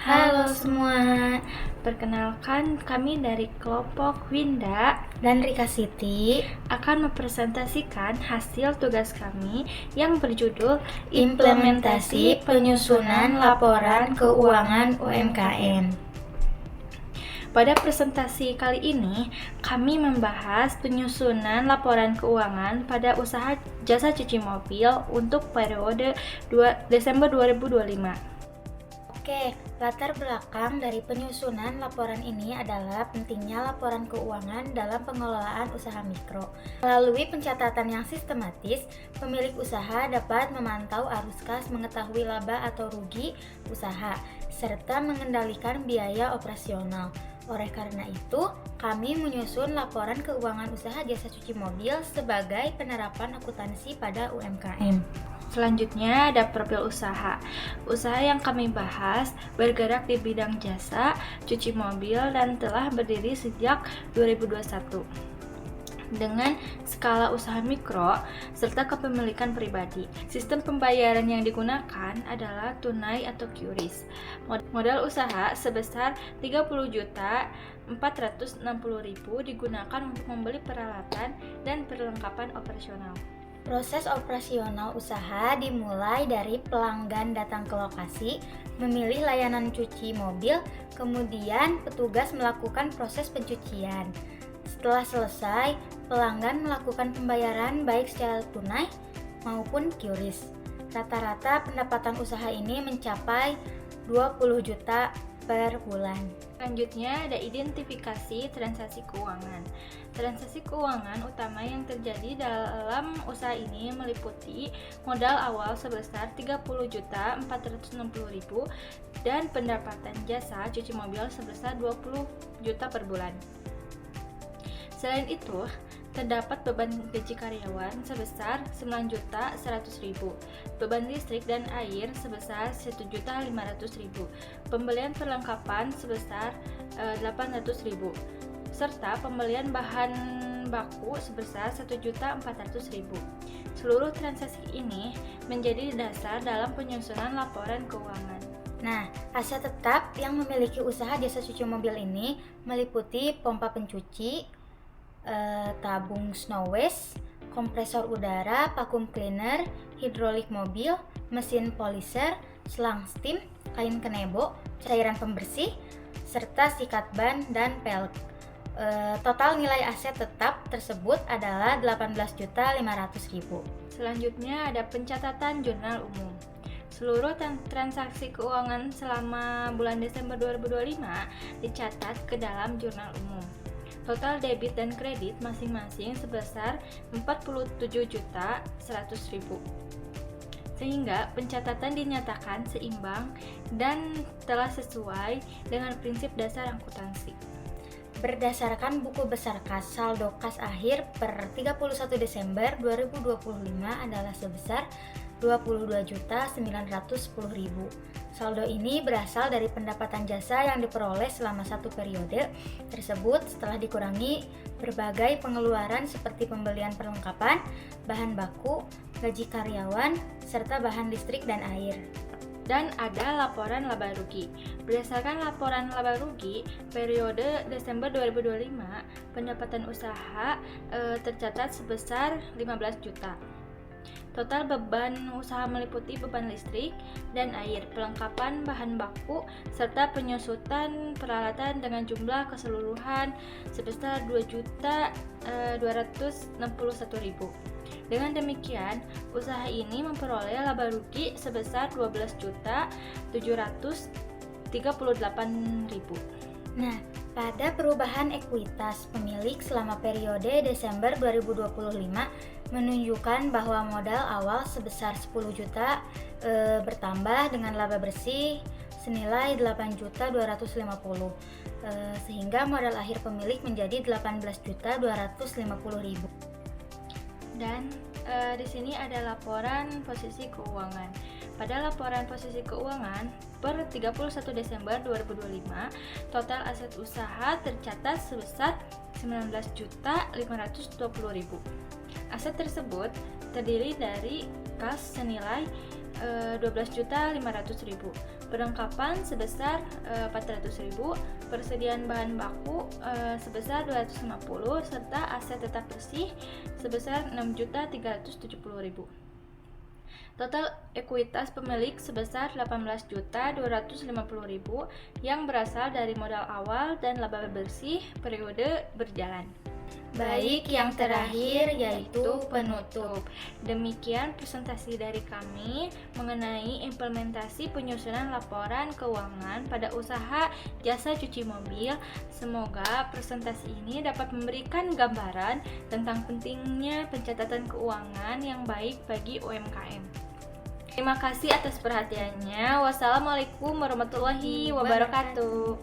Halo semua, perkenalkan kami dari kelompok Winda dan Rika Siti akan mempresentasikan hasil tugas kami yang berjudul Implementasi Penyusunan Laporan Keuangan UMKM. Pada presentasi kali ini, kami membahas penyusunan laporan keuangan pada usaha jasa cuci mobil untuk periode Desember 2025. Oke, latar belakang dari penyusunan laporan ini adalah pentingnya laporan keuangan dalam pengelolaan usaha mikro. Melalui pencatatan yang sistematis, pemilik usaha dapat memantau arus kas, mengetahui laba atau rugi usaha, serta mengendalikan biaya operasional. Oleh karena itu, kami menyusun laporan keuangan usaha jasa cuci mobil sebagai penerapan akuntansi pada UMKM. Selanjutnya ada profil usaha. Usaha yang kami bahas bergerak di bidang jasa, cuci mobil dan telah berdiri sejak 2021 dengan skala usaha mikro serta kepemilikan pribadi. Sistem pembayaran yang digunakan adalah tunai atau QRIS. Modal usaha sebesar 30.460.000 digunakan untuk membeli peralatan dan perlengkapan operasional. Proses operasional usaha dimulai dari pelanggan datang ke lokasi, memilih layanan cuci mobil, kemudian petugas melakukan proses pencucian. Setelah selesai, pelanggan melakukan pembayaran baik secara tunai maupun QRIS. Rata-rata pendapatan usaha ini mencapai 20 juta per bulan. Selanjutnya ada identifikasi transaksi keuangan. Transaksi keuangan utama yang terjadi dalam usaha ini meliputi modal awal sebesar 30.460.000 dan pendapatan jasa cuci mobil sebesar 20 juta per bulan. Selain itu, terdapat beban gaji karyawan sebesar 9.100.000, beban listrik dan air sebesar 1.500.000, pembelian perlengkapan sebesar 800.000, serta pembelian bahan baku sebesar 1.400.000. Seluruh transaksi ini menjadi dasar dalam penyusunan laporan keuangan. Nah, aset tetap yang memiliki usaha jasa cuci mobil ini meliputi pompa pencuci, tabung snow waste, kompresor udara, vacuum cleaner, hidrolik mobil, mesin polisher, selang steam, kain kenebo, cairan pembersih, serta sikat ban dan pelek. Total nilai aset tetap tersebut adalah 18.500.000. Selanjutnya ada pencatatan jurnal umum. Seluruh transaksi keuangan selama bulan Desember 2025 dicatat ke dalam jurnal umum. Total debit dan kredit masing-masing sebesar 47.100.000. Sehingga pencatatan dinyatakan seimbang dan telah sesuai dengan prinsip dasar akuntansi. Berdasarkan buku besar kas, saldo kas akhir per 31 Desember 2025 adalah sebesar 22.910.000. Saldo ini berasal dari pendapatan jasa yang diperoleh selama satu periode tersebut setelah dikurangi berbagai pengeluaran seperti pembelian perlengkapan, bahan baku, gaji karyawan, serta bahan listrik dan air. Dan ada laporan laba rugi. Berdasarkan laporan laba rugi periode Desember 2025, pendapatan usaha tercatat sebesar 15 juta. Total beban usaha meliputi beban listrik dan air, perlengkapan bahan baku, serta penyusutan peralatan dengan jumlah keseluruhan sebesar 2.261.000. Dengan demikian, usaha ini memperoleh laba rugi sebesar 12.738.000. Nah, pada perubahan ekuitas pemilik selama periode Desember 2025 menunjukkan bahwa modal awal sebesar 10 juta bertambah dengan laba bersih senilai 8.250.000 sehingga modal akhir pemilik menjadi 18.250.000. Dan di sini ada laporan posisi keuangan. Pada laporan posisi keuangan per 31 Desember 2025, total aset usaha tercatat sebesar 19.520.000. Aset tersebut terdiri dari kas senilai 12.500.000, Perlengkapan sebesar 400.000, persediaan bahan baku sebesar 250, serta aset tetap bersih sebesar 6.370.000. Total ekuitas pemilik sebesar 18.250.000 yang berasal dari modal awal dan laba bersih periode berjalan. Baik, yang terakhir yaitu penutup. Demikian presentasi dari kami mengenai implementasi penyusunan laporan keuangan pada usaha jasa cuci mobil. Semoga presentasi ini dapat memberikan gambaran tentang pentingnya pencatatan keuangan yang baik bagi UMKM. Terima kasih atas perhatiannya. Wassalamualaikum warahmatullahi wabarakatuh.